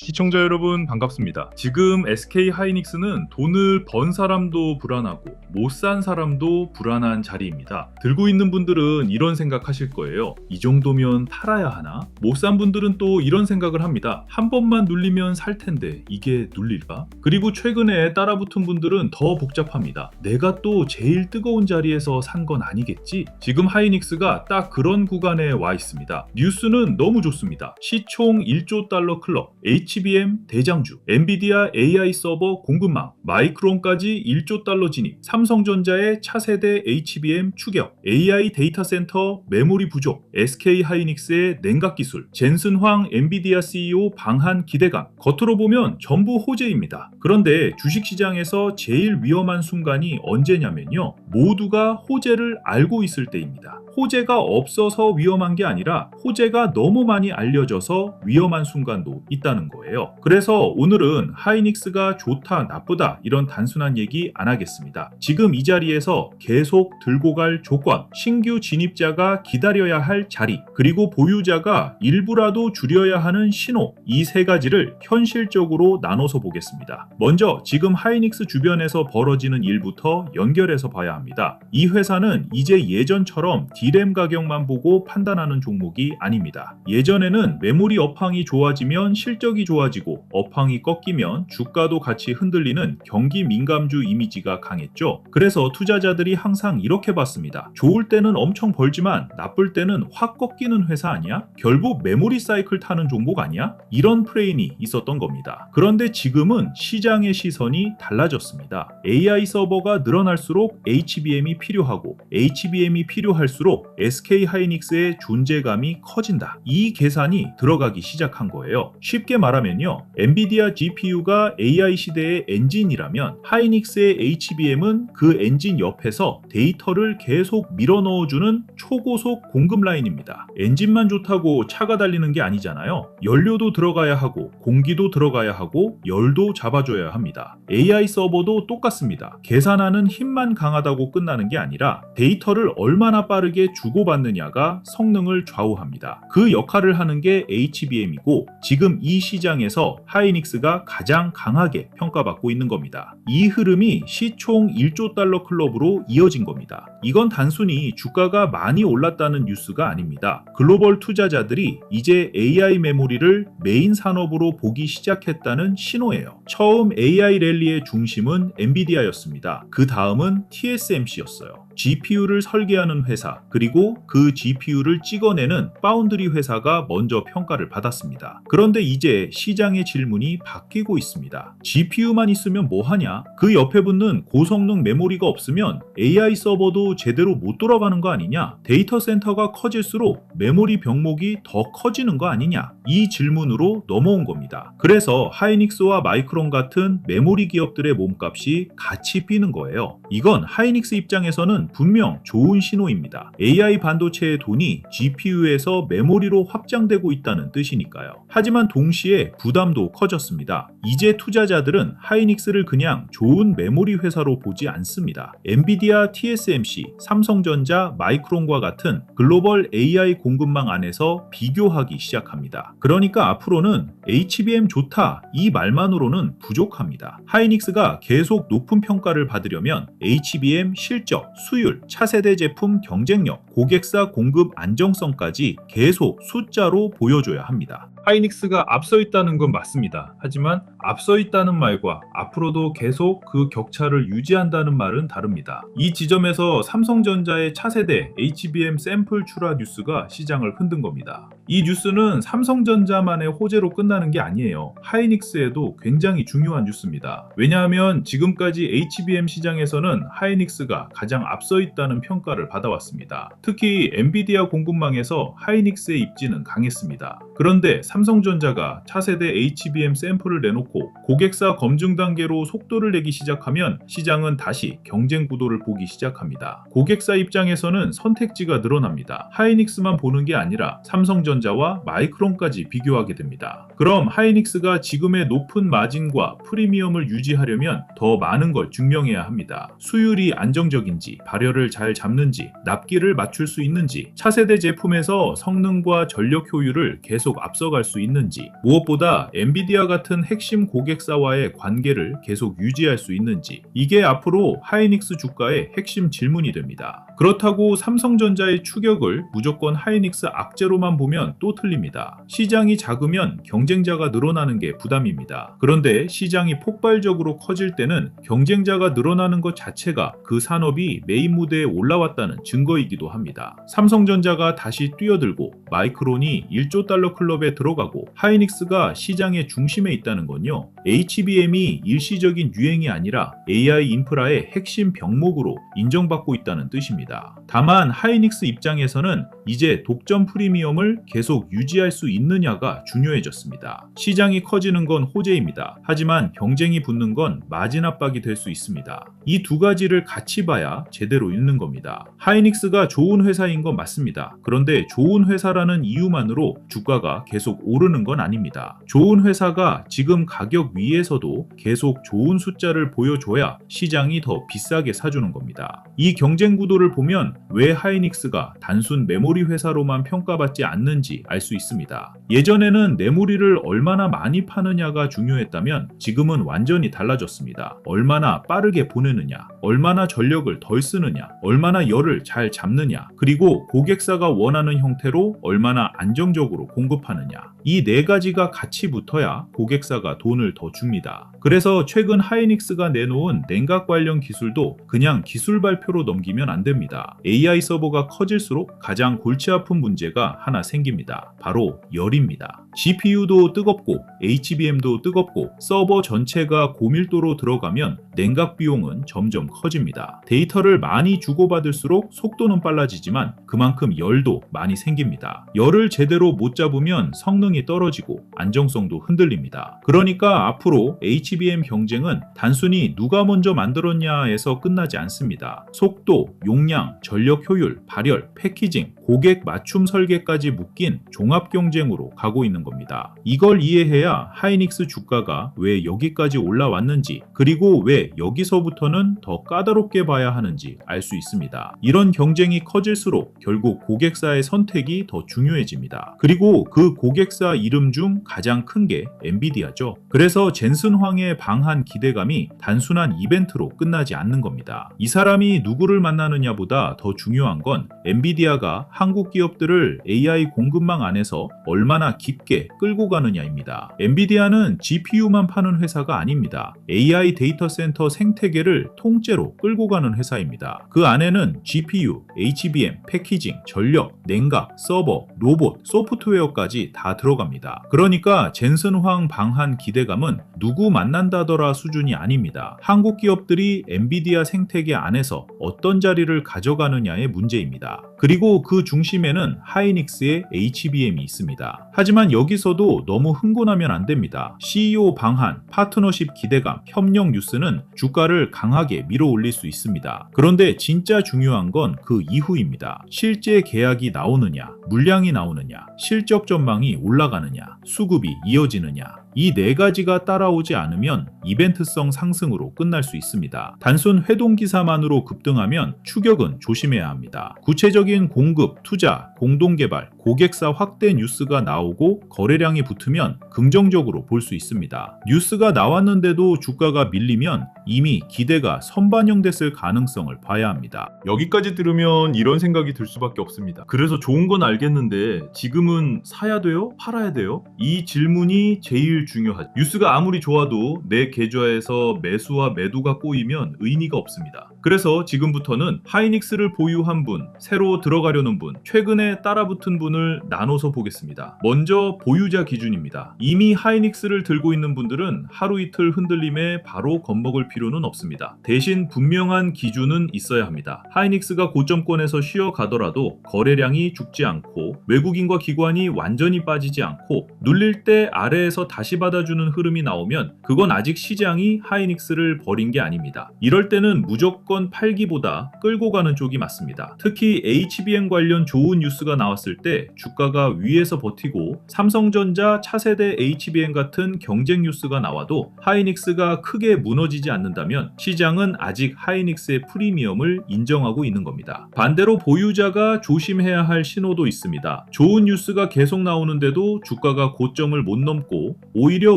시청자 여러분 반갑습니다. 지금 SK 하이닉스는 돈을 번 사람도 불안하고 못 산 사람도 불안한 자리입니다. 들고 있는 분들은 이런 생각하실 거예요. 이 정도면 팔아야 하나? 못 산 분들은 또 이런 생각을 합니다. 한 번만 눌리면 살 텐데 이게 눌릴까? 그리고 최근에 따라붙은 분들은 더 복잡합니다. 내가 또 제일 뜨거운 자리에서 산 건 아니겠지? 지금 하이닉스가 딱 그런 구간에 와 있습니다. 뉴스는 너무 좋습니다. 시총 1조 달러 클럽, HBM 대장주, 엔비디아 AI 서버 공급망, 마이크론까지 1조 달러 진입, 삼성전자의 차세대 HBM 추격, AI 데이터 센터 메모리 부족, SK 하이닉스의 냉각 기술, 젠슨 황 엔비디아 CEO 방한 기대감. 겉으로 보면 전부 호재입니다. 그런데 주식시장에서 제일 위험한 순간이 언제냐면요. 모두가 호재를 알고 있을 때입니다. 호재가 없어서 위험한 게 아니라 호재가 너무 많이 알려져서 위험한 순간도 있다는 거예요. 그래서 오늘은 하이닉스가 좋다 나쁘다 이런 단순한 얘기 안 하겠습니다. 지금 이 자리에서 계속 들고 갈 조건, 신규 진입자가 기다려야 할 자리, 그리고 보유자가 일부라도 줄여야 하는 신호, 이 세 가지를 현실적으로 나눠서 보겠습니다. 먼저 지금 하이닉스 주변에서 벌어지는 일부터 연결해서 봐야 합니다. 이 회사는 이제 예전처럼 D램 가격만 보고 판단하는 종목이 아닙니다. 예전에는 메모리 업황이 좋아지면 실적이 좋아지고 업황이 꺾이면 주가도 같이 흔들리는 경기 민감주 이미지가 강했죠. 그래서 투자자들이 항상 이렇게 봤습니다. 좋을 때는 엄청 벌지만 나쁠 때는 확 꺾이는 회사 아니야? 결국 메모리 사이클 타는 종목 아니야? 이런 프레임이 있었던 겁니다. 그런데 지금은 시장의 시선이 달라졌습니다. AI 서버가 늘어날수록 HBM이 필요하고 HBM이 필요할수록 SK 하이닉스의 존재감이 커진다. 이 계산이 들어가기 시작한 거예요. 쉽게 말하면요. 엔비디아 GPU가 AI 시대의 엔진이라면 하이닉스의 HBM은 그 엔진 옆에서 데이터를 계속 밀어넣어주는 초고속 공급 라인입니다. 엔진만 좋다고 차가 달리는 게 아니잖아요. 연료도 들어가야 하고 공기도 들어가야 하고 열도 잡아줘야 합니다. AI 서버도 똑같습니다. 계산하는 힘만 강하다고 끝나는 게 아니라 데이터를 얼마나 빠르게 주고받느냐가 성능을 좌우합니다. 그 역할을 하는 게 HBM이고 지금 이 시장에서 하이닉스가 가장 강하게 평가받고 있는 겁니다. 이 흐름이 시총 1조 달러 클럽으로 이어진 겁니다. 이건 단순히 주가가 많이 올랐다는 뉴스가 아닙니다. 글로벌 투자자들이 이제 AI 메모리를 메인 산업으로 보기 시작했다는 신호예요. 처음 AI 랠리의 중심은 엔비디아였습니다. 그 다음은 TSMC였어요. GPU를 설계하는 회사, 그리고 그 GPU를 찍어내는 파운드리 회사가 먼저 평가를 받았습니다. 그런데 이제 시장의 질문이 바뀌고 있습니다. GPU만 있으면 뭐하냐? 그 옆에 붙는 고성능 메모리가 없으면 AI 서버도 제대로 못 돌아가는 거 아니냐? 데이터 센터가 커질수록 메모리 병목이 더 커지는 거 아니냐? 이 질문으로 넘어온 겁니다. 그래서 하이닉스와 마이크론 같은 메모리 기업들의 몸값이 같이 뛰는 거예요. 이건 하이닉스 입장에서는 분명 좋은 신호입니다. AI 반도체의 돈이 GPU에서 메모리로 확장되고 있다는 뜻이니까요. 하지만 동시에 부담도 커졌습니다. 이제 투자자들은 하이닉스를 그냥 좋은 메모리 회사로 보지 않습니다. 엔비디아, TSMC, 삼성전자, 마이크론과 같은 글로벌 AI 공급망 안에서 비교하기 시작합니다. 그러니까 앞으로는 HBM 좋다 이 말만으로는 부족합니다. 하이닉스가 계속 높은 평가를 받으려면 HBM 실적, 수율, 차세대 제품 경쟁력, 고객사 공급 안정성까지 계속 숫자로 보여줘야 합니다. 하이닉스가 앞서 있다는 건 맞습니다. 하지만 앞서 있다는 말과 앞으로도 계속 그 격차를 유지한다는 말은 다릅니다. 이 지점에서 삼성전자의 차세대 HBM 샘플 출하 뉴스가 시장을 흔든 겁니다. 이 뉴스는 삼성전자만의 호재로 끝나는 게 아니에요. 하이닉스에도 굉장히 중요한 뉴스입니다. 왜냐하면 지금까지 HBM 시장에서는 하이닉스가 가장 앞서 있다는 평가를 받아왔습니다. 특히 엔비디아 공급망에서 하이닉스의 입지는 강했습니다. 그런데 삼성전자가 차세대 HBM 샘플을 내놓고 고객사 검증 단계로 속도를 내기 시작하면 시장은 다시 경쟁 구도를 보기 시작합니다. 고객사 입장에서는 선택지가 늘어납니다. 하이닉스만 보는 게 아니라 삼성전자와 마이크론까지 비교하게 됩니다. 그럼 하이닉스가 지금의 높은 마진과 프리미엄을 유지하려면 더 많은 걸 증명해야 합니다. 수율이 안정적인지, 발열을 잘 잡는지, 납기를 맞출 수 있는지, 차세대 제품에서 성능과 전력 효율을 계속 앞서갈 수 있는지, 무엇보다 엔비디아 같은 핵심 고객사와의 관계를 계속 유지할 수 있는지, 이게 앞으로 하이닉스 주가의 핵심 질문이 됩니다. 그렇다고 삼성전자의 추격을 무조건 하이닉스 악재로만 보면 또 틀립니다. 시장이 작으면 경쟁자가 늘어나는 게 부담입니다. 그런데 시장이 폭발적으로 커질 때는 경쟁자가 늘어나는 것 자체가 그 산업이 메인 무대에 올라왔다는 증거이기도 합니다. 삼성전자가 다시 뛰어들고 마이크론이 1조 달러 클럽에 들어가고 하이닉스가 시장의 중심에 있다는 건요, HBM이 일시적인 유행이 아니라 AI 인프라의 핵심 병목으로 인정받고 있다는 뜻입니다. 다만 하이닉스 입장에서는 이제 독점 프리미엄을 계속 유지할 수 있느냐가 중요해졌습니다. 시장이 커지는 건 호재입니다. 하지만 경쟁이 붙는 건 마진 압박이 될 수 있습니다. 이 두 가지를 같이 봐야 제대로 읽는 겁니다. 하이닉스가 좋은 회사인 건 맞습니다. 그런데 좋은 회사라는 이유만으로 주가가 계속 오르는 건 아닙니다. 좋은 회사가 지금 가격 위에서도 계속 좋은 숫자를 보여줘야 시장이 더 비싸게 사주는 겁니다. 이 경쟁 구도를 보면 왜 하이닉스가 단순 메모리 회사로만 평가받지 않는지 알 수 있습니다. 예전에는 메모리를 얼마나 많이 파느냐가 중요했다면 지금은 완전히 달라졌습니다. 얼마나 빠르게 보내느냐, 얼마나 전력을 덜 쓰느냐, 얼마나 열을 잘 잡느냐, 그리고 고객사가 원하는 형태로 얼마나 안정적으로 공급하느냐, 이 네 가지가 같이 붙어야 고객사가 돈을 더 줍니다. 그래서 최근 하이닉스가 내놓은 냉각 관련 기술도 그냥 기술 발표로 넘기면 안 됩니다. AI 서버가 커질수록 가장 골치 아픈 문제가 하나 생깁니다. 바로 열입니다. GPU도 뜨겁고 HBM도 뜨겁고 서버 전체가 고밀도로 들어가면 냉각 비용은 점점 커집니다. 데이터를 많이 주고받을수록 속도는 빨라지지만 그만큼 열도 많이 생깁니다. 열을 제대로 못 잡으면 성능이 떨어지고 안정성도 흔들립니다. 그러니까 앞으로 HBM 경쟁은 단순히 누가 먼저 만들었냐에서 끝나지 않습니다. 속도, 용량, 전력 효율, 발열, 패키징, 고객 맞춤 설계까지 묶인 종합 경쟁으로 가고 있는 겁니다. 이걸 이해해야 하이닉스 주가가 왜 여기까지 올라왔는지, 그리고 왜 여기서부터는 더 까다롭게 봐야 하는지 알 수 있습니다. 이런 경쟁이 커질수록 결국 고객사의 선택이 더 중요해집니다. 그리고 그 고객사 이름 중 가장 큰 게 엔비디아죠. 그래서 젠슨 황의 방한 기대감이 단순한 이벤트로 끝나지 않는 겁니다. 이 사람이 누구를 만나느냐보다 더 중요한 건 엔비디아가 한국 기업들을 AI 공급망 안에서 얼마나 깊게 끌고 가느냐입니다. 엔비디아는 GPU만 파는 회사가 아닙니다. AI 데이터 센터 생태계를 통째로 끌고 가는 회사입니다. 그 안에는 GPU, HBM, 패키징, 전력, 냉각, 서버, 로봇, 소프트웨어까지 다 들어갑니다. 그러니까 젠슨 황 방한 기대감은 누구 만난다더라 수준이 아닙니다. 한국 기업들이 엔비디아 생태계 안에서 어떤 자리를 가져가느냐의 문제입니다. 그리고 그 중심에는 하이닉스의 HBM이 있습니다. 하지만 여기서도 너무 흥분하면 안 됩니다. CEO 방한, 파트너십 기대감, 협력 뉴스는 주가를 강하게 밀어 올릴 수 있습니다. 그런데 진짜 중요한 건 그 이후입니다. 실제 계약이 나오느냐, 물량이 나오느냐, 실적 전망이 올라가느냐, 수급이 이어지느냐, 이 네 가지가 따라오지 않으면 이벤트성 상승으로 끝날 수 있습니다. 단순 회동 기사만으로 급등하면 추격은 조심해야 합니다. 구체적인 공급, 투자, 공동개발, 고객사 확대 뉴스가 나오고 거래량이 붙으면 긍정적으로 볼 수 있습니다. 뉴스가 나왔는데도 주가가 밀리면 이미 기대가 선반영됐을 가능성을 봐야 합니다. 여기까지 들으면 이런 생각이 들 수밖에 없습니다. 그래서 좋은 건 알겠는데 지금은 사야 돼요? 팔아야 돼요? 이 질문이 제일 중요하죠. 뉴스가 아무리 좋아도 내 계좌에서 매수와 매도가 꼬이면 의미가 없습니다. 그래서 지금부터는 하이닉스를 보유한 분, 새로 들어가려는 분, 최근에 따라붙은 분을 나눠서 보겠습니다. 먼저 보유자 기준입니다. 이미 하이닉스를 들고 있는 분들은 하루 이틀 흔들림에 바로 겁먹을 필요는 없습니다. 대신 분명한 기준은 있어야 합니다. 하이닉스가 고점권에서 쉬어가더라도 거래량이 죽지 않고 외국인과 기관이 완전히 빠지지 않고 눌릴 때 아래에서 다시 다시 받아주는 흐름이 나오면 그건 아직 시장이 하이닉스를 버린 게 아닙니다. 이럴 때는 무조건 팔기보다 끌고 가는 쪽이 맞습니다. 특히 HBM 관련 좋은 뉴스가 나왔을 때 주가가 위에서 버티고 삼성전자, 차세대 HBM 같은 경쟁 뉴스가 나와도 하이닉스가 크게 무너지지 않는다면 시장은 아직 하이닉스의 프리미엄을 인정하고 있는 겁니다. 반대로 보유자가 조심해야 할 신호도 있습니다. 좋은 뉴스가 계속 나오는데도 주가가 고점을 못 넘고 오히려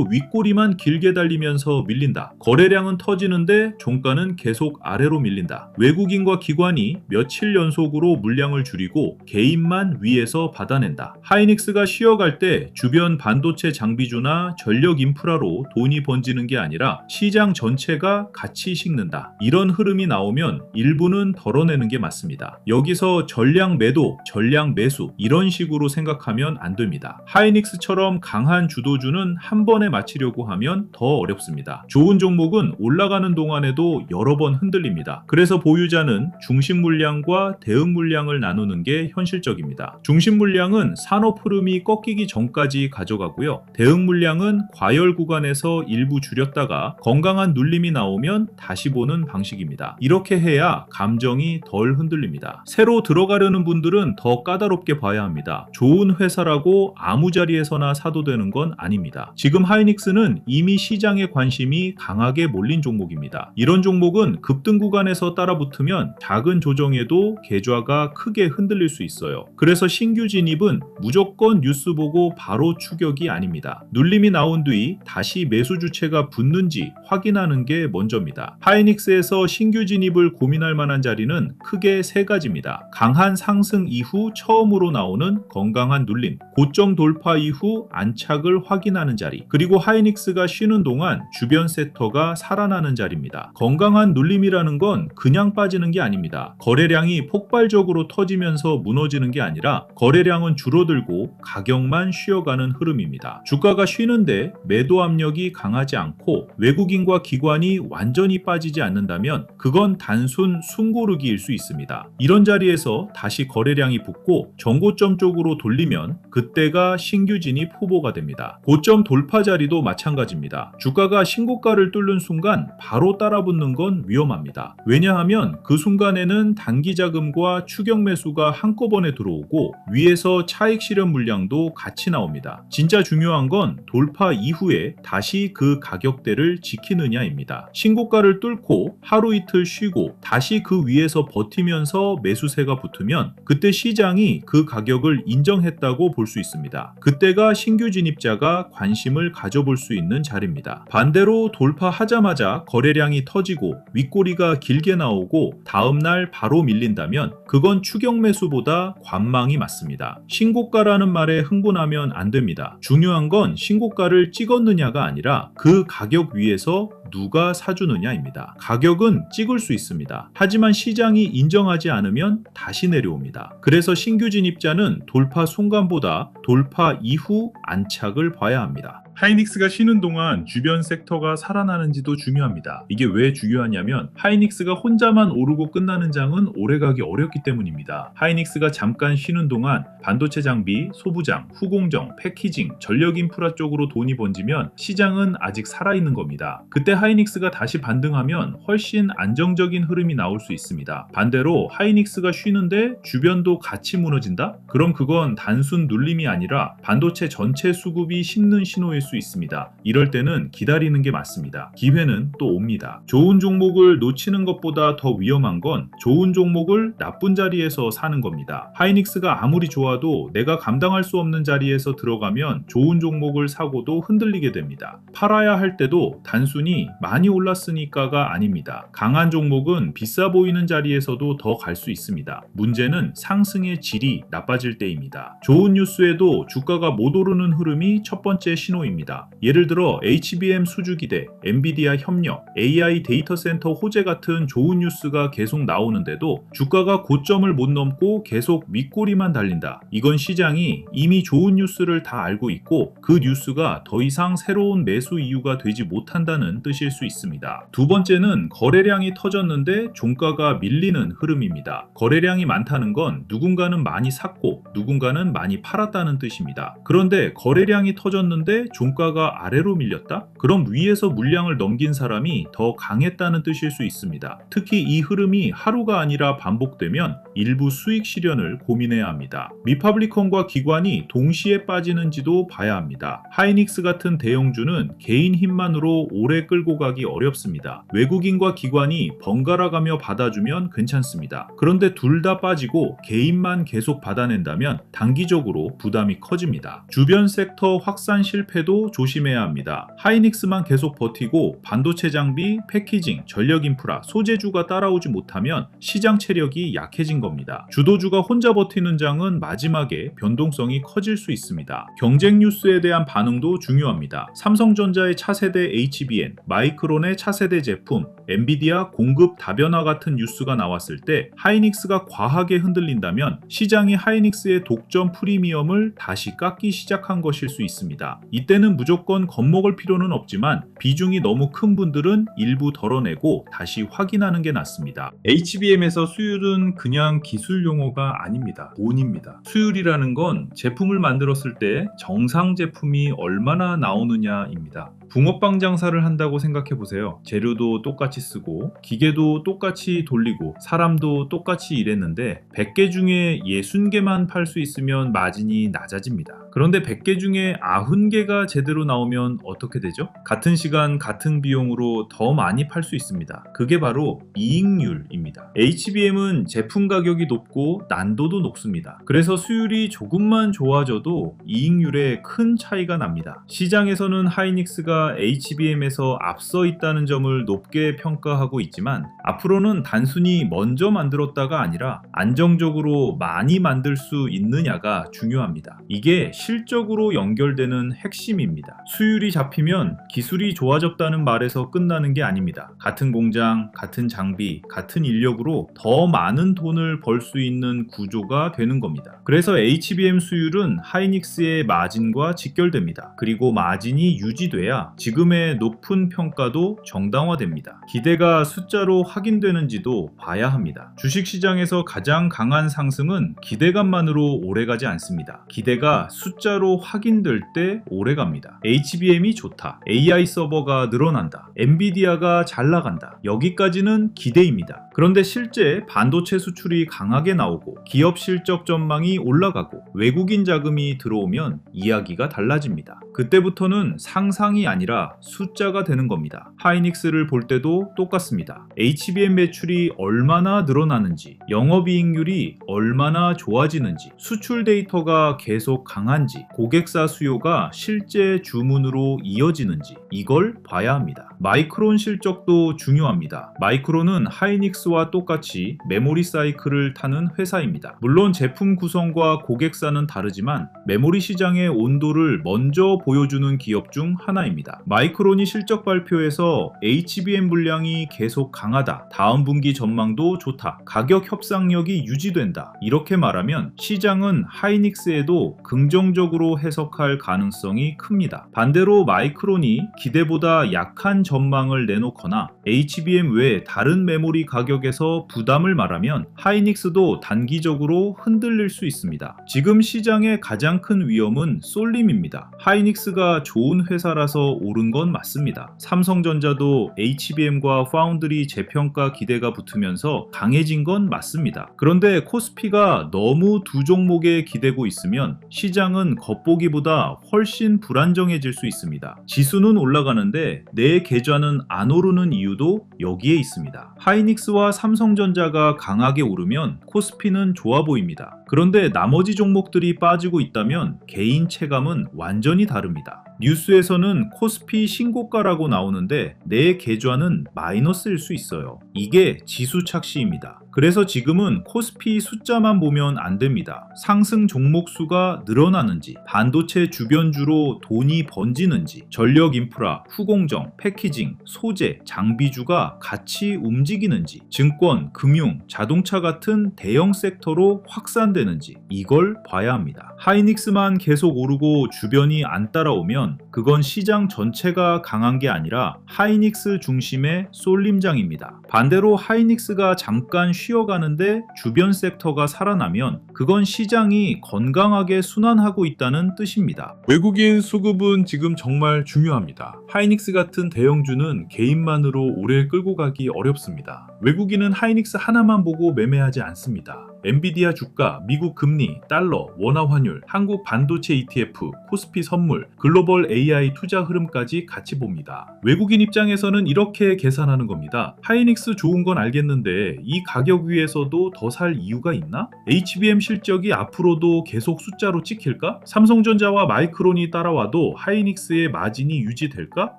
윗꼬리만 길게 달리면서 밀린다. 거래량은 터지는데 종가는 계속 아래로 밀린다. 외국인과 기관이 며칠 연속으로 물량을 줄이고 개인만 위에서 받아낸다. 하이닉스가 쉬어갈 때 주변 반도체 장비주나 전력 인프라로 돈이 번지는 게 아니라 시장 전체가 같이 식는다. 이런 흐름이 나오면 일부는 덜어내는 게 맞습니다. 여기서 전량 매도, 전량 매수 이런 식으로 생각하면 안 됩니다. 하이닉스처럼 강한 주도주는 한 번에 맞히려고 하면 더 어렵습니다. 좋은 종목은 올라가는 동안에도 여러 번 흔들립니다. 그래서 보유자는 중심 물량과 대응 물량을 나누는 게 현실적입니다. 중심 물량은 산업 흐름이 꺾이기 전까지 가져가고요. 대응 물량은 과열 구간에서 일부 줄였다가 건강한 눌림이 나오면 다시 보는 방식입니다. 이렇게 해야 감정이 덜 흔들립니다. 새로 들어가려는 분들은 더 까다롭게 봐야 합니다. 좋은 회사라고 아무 자리에서나 사도 되는 건 아닙니다. 지금 하이닉스는 이미 시장의 관심이 강하게 몰린 종목입니다. 이런 종목은 급등 구간에서 따라붙으면 작은 조정에도 계좌가 크게 흔들릴 수 있어요. 그래서 신규 진입은 무조건 뉴스 보고 바로 추격이 아닙니다. 눌림이 나온 뒤 다시 매수 주체가 붙는지 확인하는 게 먼저입니다. 하이닉스에서 신규 진입을 고민할 만한 자리는 크게 세 가지입니다. 강한 상승 이후 처음으로 나오는 건강한 눌림, 고점 돌파 이후 안착을 확인하는 자리, 그리고 하이닉스가 쉬는 동안 주변 섹터가 살아나는 자리입니다. 건강한 눌림이라는 건 그냥 빠지는 게 아닙니다. 거래량이 폭발적으로 터지면서 무너지는 게 아니라 거래량은 줄어들고 가격만 쉬어가는 흐름입니다. 주가가 쉬는데 매도 압력이 강하지 않고 외국인과 기관이 완전히 빠지지 않는다면 그건 단순 숨고르기일 수 있습니다. 이런 자리에서 다시 거래량이 붙고 정고점 쪽으로 돌리면 그때가 신규 진입 후보가 됩니다. 고점 돌파 자리도 마찬가지입니다. 주가가 신고가를 뚫는 순간 바로 따라붙는 건 위험합니다. 왜냐하면 그 순간에는 단기 자금과 추격 매수가 한꺼번에 들어오고 위에서 차익 실현 물량도 같이 나옵니다. 진짜 중요한 건 돌파 이후에 다시 그 가격대를 지키느냐입니다. 신고가를 뚫고 하루 이틀 쉬고 다시 그 위에서 버티면서 매수세가 붙으면 그때 시장이 그 가격을 인정했다고 볼 수 있습니다. 그때가 신규 진입자가 관심을 가져볼 수 있는 자리입니다. 반대로 돌파하자마자 거래량이 터지고 윗꼬리가 길게 나오고 다음날 바로 밀린다면 그건 추격 매수보다 관망이 맞습니다. 신고가라는 말에 흥분하면 안 됩니다. 중요한 건 신고가를 찍었느냐가 아니라 그 가격 위에서 누가 사주느냐입니다. 가격은 찍을 수 있습니다. 하지만 시장이 인정하지 않으면 다시 내려옵니다. 그래서 신규 진입자는 돌파 순간보다 돌파 이후 안착을 봐야 합니다. 하이닉스가 쉬는 동안 주변 섹터가 살아나는지도 중요합니다. 이게 왜 중요하냐면 하이닉스가 혼자만 오르고 끝나는 장은 오래가기 어렵기 때문입니다. 하이닉스가 잠깐 쉬는 동안 반도체 장비, 소부장, 후공정, 패키징, 전력 인프라 쪽으로 돈이 번지면 시장은 아직 살아있는 겁니다. 그때 하이닉스가 다시 반등하면 훨씬 안정적인 흐름이 나올 수 있습니다. 반대로 하이닉스가 쉬는데 주변도 같이 무너진다? 그럼 그건 단순 눌림이 아니라 반도체 전체 수급이 식는 신호일 수 있습니다. 이럴 때는 기다리는 게 맞습니다. 기회는 또 옵니다. 좋은 종목을 놓치는 것보다 더 위험한 건 좋은 종목을 나쁜 자리에서 사는 겁니다. 하이닉스가 아무리 좋아도 내가 감당할 수 없는 자리에서 들어가면 좋은 종목을 사고도 흔들리게 됩니다. 팔아야 할 때도 단순히 많이 올랐으니까가 아닙니다. 강한 종목은 비싸 보이는 자리에서도 더 갈 수 있습니다. 문제는 상승의 질이 나빠질 때입니다. 좋은 뉴스에도 주가가 못 오르는 흐름이 첫 번째 신호입니다. 예를 들어 HBM 수주기대, 엔비디아 협력, AI 데이터 센터 호재 같은 좋은 뉴스가 계속 나오는데도 주가가 고점을 못 넘고 계속 윗꼬리만 달린다. 이건 시장이 이미 좋은 뉴스를 다 알고 있고 그 뉴스가 더 이상 새로운 매수 이유가 되지 못한다는 뜻일 수 있습니다. 두 번째는 거래량이 터졌는데 종가가 밀리는 흐름입니다. 거래량이 많다는 건 누군가는 많이 샀고 누군가는 많이 팔았다는 뜻입니다. 그런데 거래량이 터졌는데 종가가 아래로 밀렸다? 그럼 위에서 물량을 넘긴 사람이 더 강했다는 뜻일 수 있습니다. 특히 이 흐름이 하루가 아니라 반복되면 일부 수익 실현을 고민해야 합니다. 미파블리컨과 기관이 동시에 빠지는지도 봐야 합니다. 하이닉스 같은 대형주는 개인 힘만으로 오래 끌고 가기 어렵습니다. 외국인과 기관이 번갈아 가며 받아주면 괜찮습니다. 그런데 둘 다 빠지고 개인만 계속 받아낸다면 단기적으로 부담이 커집니다. 주변 섹터 확산 실패도 조심해야 합니다. 하이닉스만 계속 버티고 반도체 장비, 패키징, 전력 인프라, 소재주가 따라오지 못하면 시장 체력이 약해진 겁니다. 주도주가 혼자 버티는 장은 마지막에 변동성이 커질 수 있습니다. 경쟁 뉴스에 대한 반응도 중요합니다. 삼성전자의 차세대 HBM, 마이크론의 차세대 제품, 엔비디아 공급 다변화 같은 뉴스가 나왔을 때 하이닉스가 과하게 흔들린다면 시장이 하이닉스의 독점 프리미엄을 다시 깎기 시작한 것일 수 있습니다. 이때는 무조건 겁먹을 필요는 없지만 비중이 너무 큰 분들은 일부 덜어내고 다시 확인하는 게 낫습니다. HBM에서 수율은 그냥 기술 용어가 아닙니다. 돈입니다. 수율이라는 건 제품을 만들었을 때 정상 제품이 얼마나 나오느냐입니다. 붕어빵 장사를 한다고 생각해 보세요. 재료도 똑같이 쓰고 기계도 똑같이 돌리고 사람도 똑같이 일했는데 100개 중에 60개만 팔 수 있으면 마진이 낮아집니다. 그런데 100개 중에 90개가 제대로 나오면 어떻게 되죠? 같은 시간 같은 비용으로 더 많이 팔 수 있습니다. 그게 바로 이익률입니다. HBM은 제품 가격이 높고 난도도 높습니다. 그래서 수율이 조금만 좋아져도 이익률에 큰 차이가 납니다. 시장에서는 하이닉스가 HBM에서 앞서 있다는 점을 높게 평가하고 있지만 앞으로는 단순히 먼저 만들었다가 아니라 안정적으로 많이 만들 수 있느냐가 중요합니다. 이게 실적으로 연결되는 핵심입니다. 수율이 잡히면 기술이 좋아졌다는 말에서 끝나는 게 아닙니다. 같은 공장, 같은 장비, 같은 인력으로 더 많은 돈을 벌 수 있는 구조가 되는 겁니다. 그래서 HBM 수율은 하이닉스의 마진과 직결됩니다. 그리고 마진이 유지돼야 지금의 높은 평가도 정당화됩니다. 기대가 숫자로 확인되는지도 봐야 합니다. 주식시장에서 가장 강한 상승은 기대감만으로 오래가지 않습니다. 기대가 숫자로 확인될 때 오래갑니다. HBM이 좋다, AI 서버가 늘어난다, 엔비디아가 잘 나간다, 여기까지는 기대입니다. 그런데 실제 반도체 수출이 강하게 나오고 기업 실적 전망이 올라가고 외국인 자금이 들어오면 이야기가 달라집니다. 그때부터는 상상이 아니라 숫자가 되는 겁니다. 하이닉스를 볼 때도 똑같습니다. HBM 매출이 얼마나 늘어나는지, 영업이익률이 얼마나 좋아지는지, 수출 데이터가 계속 강한지, 고객사 수요가 실제 주문으로 이어지는지 이걸 봐야 합니다. 마이크론 실적도 중요합니다. 마이크론은 하이닉스와 똑같이 메모리 사이클을 타는 회사입니다. 물론 제품 구성과 고객사는 다르지만 메모리 시장의 온도를 먼저 보여주는 기업 중 하나입니다. 마이크론이 실적 발표에서 HBM 물량이 계속 강하다, 다음 분기 전망도 좋다, 가격 협상력이 유지된다 이렇게 말하면 시장은 하이닉스에도 긍정적으로 해석할 가능성이 큽니다. 반대로 마이크론이 기대보다 약한 전망을 내놓거나 HBM 외 다른 메모리 가격에서 부담을 말하면 하이닉스도 단기적으로 흔들릴 수 있습니다. 지금 시장의 가장 큰 위험은 쏠림입니다. 하이닉스가 좋은 회사라서 오른 건 맞습니다. 삼성전자도 HBM과 파운드리 재평가 기대가 붙으면서 강해진 건 맞습니다. 그런데 코스피가 너무 두 종목에 기대고 있으면 시장은 겉보기보다 훨씬 불안정해질 수 있습니다. 지수는 올라가는데 내 계좌는 안 오르는 이유도 여기에 있습니다. 하이닉스와 삼성전자가 강하게 오르면 코스피는 좋아 보입니다. 그런데 나머지 종목들이 빠지고 있다면 개인 체감은 완전히 다릅니다. 뉴스에서는 코스피 신고가라고 나오는데 내 계좌는 마이너스일 수 있어요. 이게 지수 착시입니다. 그래서 지금은 코스피 숫자만 보면 안 됩니다. 상승 종목 수가 늘어나는지, 반도체 주변주로 돈이 번지는지, 전력 인프라, 후공정, 패키징, 소재, 장비주가 같이 움직이는지, 증권, 금융, 자동차 같은 대형 섹터로 확산되는지 되는지 이걸 봐야 합니다. 하이닉스만 계속 오르고 주변이 안 따라오면 그건 시장 전체가 강한 게 아니라 하이닉스 중심의 쏠림장입니다. 반대로 하이닉스가 잠깐 쉬어가는데 주변 섹터가 살아나면 그건 시장이 건강하게 순환하고 있다는 뜻입니다. 외국인 수급은 지금 정말 중요합니다. 하이닉스 같은 대형주는 개인만으로 오래 끌고 가기 어렵습니다. 외국인은 하이닉스 하나만 보고 매매하지 않습니다. 엔비디아 주가, 미국 금리, 달러, 원화 환율, 한국 반도체 ETF, 코스피 선물, 글로벌 AI 투자 흐름까지 같이 봅니다. 외국인 입장에서는 이렇게 계산하는 겁니다. 하이닉스 좋은 건 알겠는데 이 가격 위에서도 더 살 이유가 있나? HBM 실적이 앞으로도 계속 숫자로 찍힐까? 삼성전자와 마이크론이 따라와도 하이닉스의 마진이 유지될까?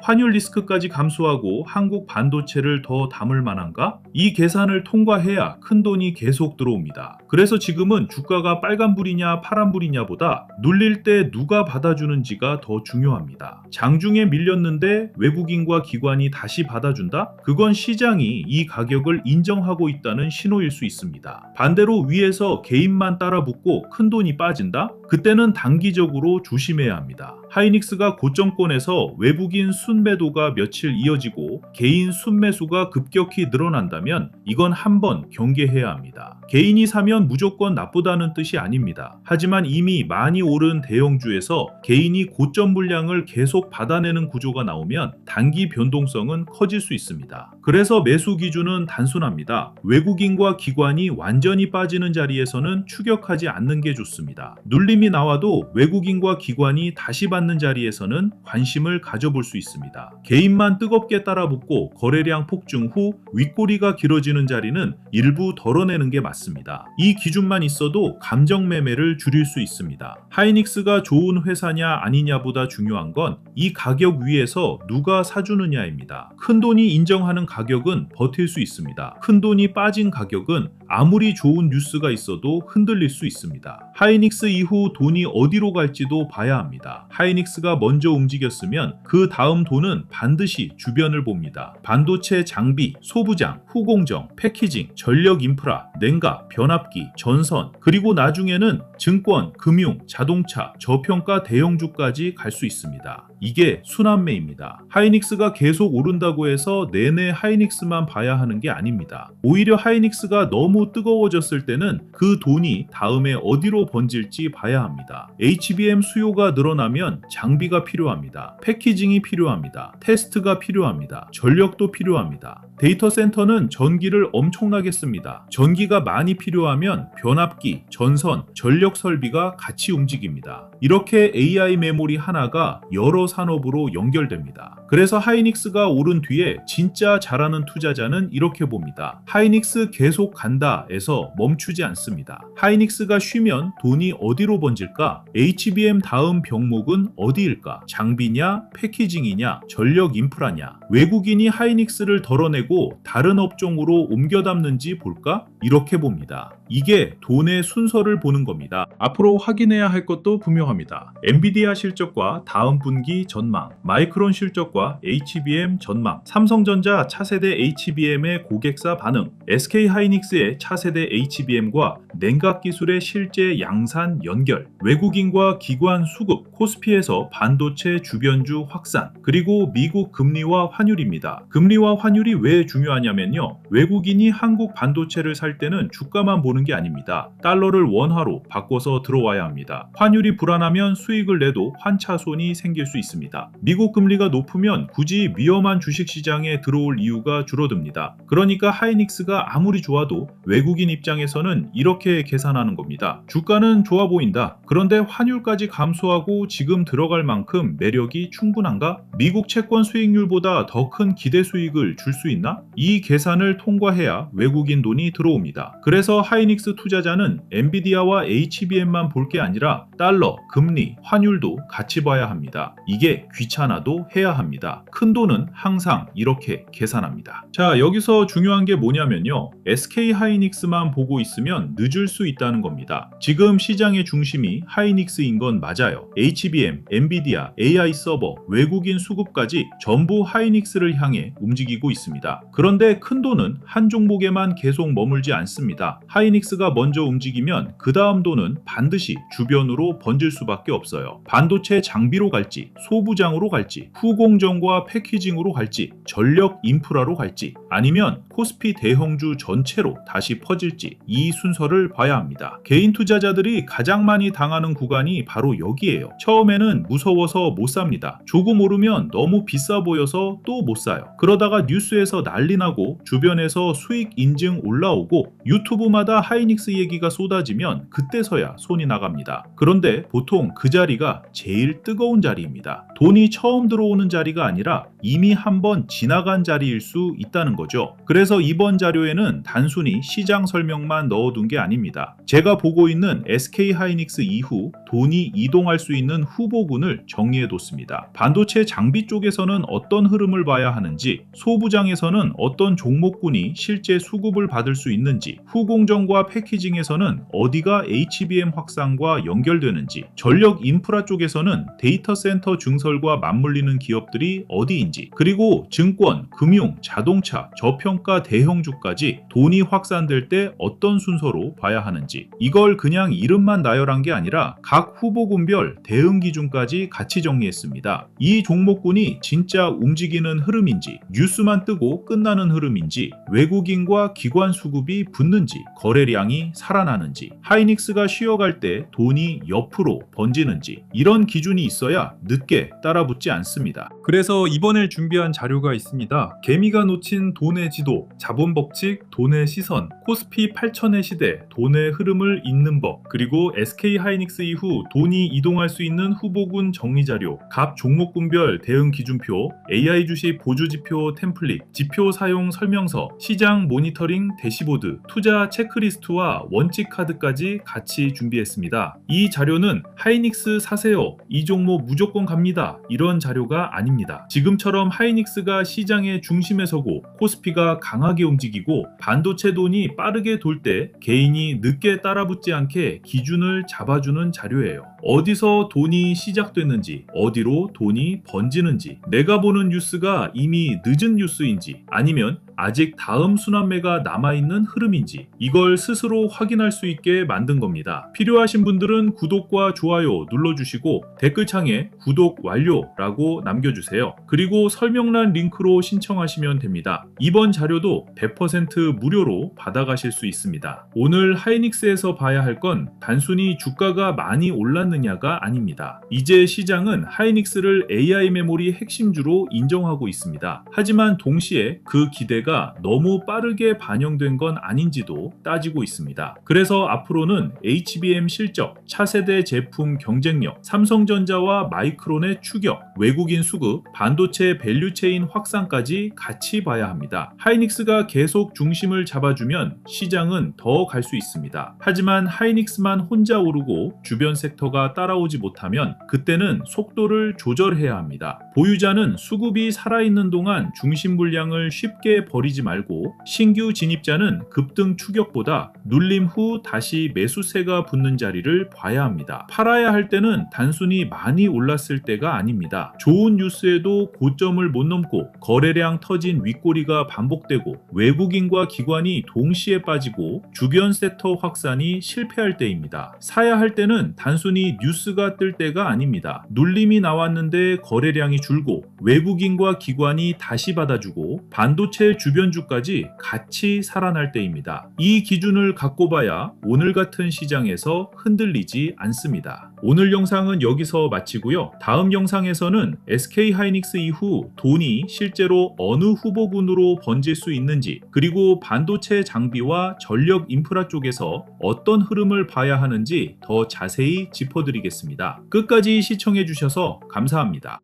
환율 리스크까지 감수하고 한국 반도체를 더 담을 만한가? 이 계산을 통과해야 큰돈이 계속 들어옵니다. 그래서 지금은 주가가 빨간불이냐 파란불이냐보다 눌릴 때 누가 받아주는지가 더 중요합니다. 장중에 밀렸는데 외국인과 기관이 다시 받아준다? 그건 시장이 이 가격을 인정하고 있다는 신호일 수 있습니다. 반대로 위에서 개인만 따라붙고 큰돈이 빠진다? 그때는 단기적으로 조심해야 합니다. 하이닉스가 고점권에서 외국인 순매도가 며칠 이어지고 개인 순매수가 급격히 늘어난다면 이건 한번 경계해야 합니다. 개인이 사면 무조건 나쁘다는 뜻이 아닙니다. 하지만 이미 많이 오른 대형주에서 개인이 고점 물량을 계속 받아내는 구조가 나오면 단기 변동성은 커질 수 있습니다. 그래서 매수 기준은 단순합니다. 외국인과 기관이 완전히 빠지는 자리에서는 추격하지 않는 게 좋습니다. 눌림이 나와도 외국인과 기관이 다시 받는 자리에서는 관심을 가져볼 수 있습니다. 개인만 뜨겁게 따라붙고 거래량 폭증 후 윗꼬리가 길어지는 자리는 일부 덜어내는 게 맞습니다. 이 기준만 있어도 감정 매매를 줄일 수 있습니다. 하이닉스가 좋은 회사냐 아니냐보다 중요한 건 이 가격 위에서 누가 사주느냐입니다. 큰돈이 인정하는 가격은 버틸 수 있습니다. 큰돈이 빠진 가격은 아무리 좋은 뉴스가 있어도 흔들릴 수 있습니다. 하이닉스 이후 돈이 어디로 갈지도 봐야 합니다. 하이닉스가 먼저 움직였으면 그 다음 돈은 반드시 주변을 봅니다. 반도체 장비, 소부장, 후공정, 패키징, 전력 인프라, 냉각, 변압기, 전선, 그리고 나중에는 증권, 금융, 자동차, 저평가 대형주까지 갈 수 있습니다. 이게 순환매입니다. 하이닉스가 계속 오른다고 해서 내내 하이닉스만 봐야 하는 게 아닙니다. 오히려 하이닉스가 너무 뜨거워졌을 때는 그 돈이 다음에 어디로 번질지 봐야 합니다. HBM 수요가 늘어나면 장비가 필요합니다. 패키징이 필요합니다. 테스트가 필요합니다. 전력도 필요합니다. 데이터 센터는 전기를 엄청나게 씁니다. 전기가 많이 필요하면 변압기, 전선, 전력 설비가 같이 움직입니다. 이렇게 AI 메모리 하나가 여러 산업으로 연결됩니다. 그래서 하이닉스가 오른 뒤에 진짜 잘하는 투자자는 이렇게 봅니다. 하이닉스 계속 간다에서 멈추지 않습니다. 하이닉스가 쉬면 돈이 어디로 번질까? HBM 다음 병목은 어디일까? 장비냐? 패키징이냐? 전력 인프라냐? 외국인이 하이닉스를 덜어내고 다른 업종으로 옮겨 담는지 볼까? 이렇게 봅니다. 이게 돈의 순서를 보는 겁니다. 앞으로 확인해야 할 것도 분명합니다. 엔비디아 실적과 다음 분기 전망, 마이크론 실적과 HBM 전망, 삼성전자 차세대 HBM의 고객사 반응, SK하이닉스의 차세대 HBM과 냉각 기술의 실제 양산 연결, 외국인과 기관 수급, 코스피에서 반도체 주변주 확산, 그리고 미국 금리와 환율입니다. 금리와 환율이 왜 중요하냐면요. 외국인이 한국 반도체를 살 때는 주가만 보는 게 아닙니다. 달러를 원화로 바꿔서 들어와야 합니다. 환율이 불안하면 수익을 내도 환차손이 생길 수 있습니다. 미국 금리가 높으면 굳이 위험한 주식시장에 들어올 이유가 줄어듭니다. 그러니까 하이닉스가 아무리 좋아도 외국인 입장에서는 이렇게 계산하는 겁니다. 주가는 좋아 보인다. 그런데 환율까지 감소하고 지금 들어갈 만큼 매력이 충분한가? 미국 채권 수익률보다 더 큰 기대 수익을 줄 수 있나? 이 계산을 통과해야 외국인 돈이 들어옵니다. 그래서 하이닉스 투자자는 엔비디아와 HBM만 볼 게 아니라 달러, 금리, 환율도 같이 봐야 합니다. 이게 귀찮아도 해야 합니다. 합니다. 큰 돈은 항상 이렇게 계산합니다. 자, 여기서 중요한 게 뭐냐면요. SK 하이닉스만 보고 있으면 늦을 수 있다는 겁니다. 지금 시장의 중심이 하이닉스인 건 맞아요. HBM, 엔비디아, AI 서버, 외국인 수급까지 전부 하이닉스를 향해 움직이고 있습니다. 그런데 큰 돈은 한 종목에만 계속 머물지 않습니다. 하이닉스가 먼저 움직이면 그 다음 돈은 반드시 주변으로 번질 수밖에 없어요. 반도체 장비로 갈지, 소부장으로 갈지, 후공정과 패키징으로 갈지, 전력 인프라로 갈지, 아니면 코스피 대형주 전체로 다시 퍼질지 이 순서를 봐야 합니다. 개인 투자자들이 가장 많이 당하는 구간이 바로 여기에요. 처음에는 무서워서 못 삽니다. 조금 오르면 너무 비싸 보여서 또 못 사요. 그러다가 뉴스에서 난리 나고 주변에서 수익 인증 올라오고 유튜브마다 하이닉스 얘기가 쏟아지면 그때서야 손이 나갑니다. 그런데 보통 그 자리가 제일 뜨거운 자리입니다. 돈이 처음 들어오는 자리가 아니라 이미 한번 지나간 자리일 수 있다는 거죠. 그래서 이번 자료에는 단순히 시장 설명만 넣어둔 게 아닙니다. 제가 보고 있는 SK 하이닉스 이후 돈이 이동할 수 있는 후보군을 정리해뒀습니다. 반도체 장비 쪽에서는 어떤 흐름을 봐야 하는지, 소부장에서는 어떤 종목군이 실제 수급을 받을 수 있는지, 후공정과 패키징에서는 어디가 HBM 확산과 연결되는지, 전력 인프라 쪽에서는 데이터 센터 증설과 맞물리는 기업들이 어디인지, 그리고 증권, 금융, 자동차, 저평가 대형주까지 돈이 확산될 때 어떤 순서로 봐야 하는지, 이걸 그냥 이름만 나열한 게 아니라 각 후보군별 대응 기준까지 같이 정리했습니다. 이 종목군이 진짜 움직이는 흐름인지, 뉴스만 뜨고 끝나는 흐름인지, 외국인과 기관 수급이 붙는지, 거래량이 살아나는지, 하이닉스가 쉬어갈 때 돈이 옆으로 번지는지, 이런 기준이 있어야 늦게 따라붙지 않습니다. 그래서 이번에 준비한 자료가 있습니다. 개미가 놓친 돈의 지도, 자본 법칙, 돈의 시선, 코스피 8000의 시대, 돈의 흐름을 잇는 법, 그리고 SK 하이닉스 이후 돈이 이동할 수 있는 후보군 정리 자료, 각 종목군별 대응 기준표, AI 주식 보조지표 템플릿, 지표 사용 설명서, 시장 모니터링 대시보드, 투자 체크리스트와 원칙 카드까지 같이 준비했습니다. 이 자료는 하이닉스 사세요, 이 종목 무조건 갑니다, 이런 자료가 아닙니다. 지금처럼 하이닉스가 시장의 중심에 서고 코스피가 강하게 움직이고 반도체 돈이 빠르게 돌 때 개인이 늦게 따라붙지 않게 기준을 잡아주는 자료예요. 어디서 돈이 시작됐는지, 어디로 돈이 번지는지, 내가 보는 뉴스가 이미 늦은 뉴스인지, 아니면 아직 다음 순환매가 남아있는 흐름인지, 이걸 스스로 확인할 수 있게 만든 겁니다. 필요하신 분들은 구독과 좋아요 눌러주시고 댓글창에 구독 완료라고 남겨주세요. 그리고 설명란 링크로 신청하시면 됩니다. 이번 자료도 100% 무료로 받아가실 수 있습니다. 오늘 하이닉스에서 봐야 할 건 단순히 주가가 많이 올랐느냐가 아닙니다. 이제 시장은 하이닉스를 AI 메모리 핵심주로 인정하고 있습니다. 하지만 동시에 그 기대가 너무 빠르게 반영된 건 아닌지도 따지고 있습니다. 그래서 앞으로는 HBM 실적, 차세대 제품 경쟁력, 삼성전자와 마이크론의 추격, 외국인 수급, 반도체 밸류체인 확산까지 같이 봐야 합니다. 하이닉스가 계속 중심을 잡아주면 시장은 더 갈 수 있습니다. 하지만 하이닉스만 혼자 오르고 주변 섹터가 따라오지 못하면 그때는 속도를 조절해야 합니다. 보유자는 수급이 살아있는 동안 중심 물량을 쉽게 버리지 말고, 신규 진입자는 급등 추격보다 눌림 후 다시 매수세가 붙는 자리를 봐야 합니다. 팔아야 할 때는 단순히 많이 올랐을 때가 아닙니다. 좋은 뉴스에도 고점을 못 넘고 거래량 터진 윗꼬리가 반복되고 외국인과 기관이 동시에 빠지고 주변 섹터 확산이 실패할 때입니다. 사야 할 때는 단순히 뉴스가 뜰 때가 아닙니다. 눌림이 나왔는데 거래량이 줄고 외국인과 기관이 다시 받아주고 반도체 주변주까지 같이 살아날 때입니다. 이 기준을 갖고 봐야 오늘 같은 시장에서 흔들리지 않습니다. 오늘 영상은 여기서 마치고요. 다음 영상에서는 SK 하이닉스 이후 돈이 실제로 어느 후보군으로 번질 수 있는지, 그리고 반도체 장비와 전력 인프라 쪽에서 어떤 흐름을 봐야 하는지 더 자세히 짚어드리겠습니다. 끝까지 시청해주셔서 감사합니다.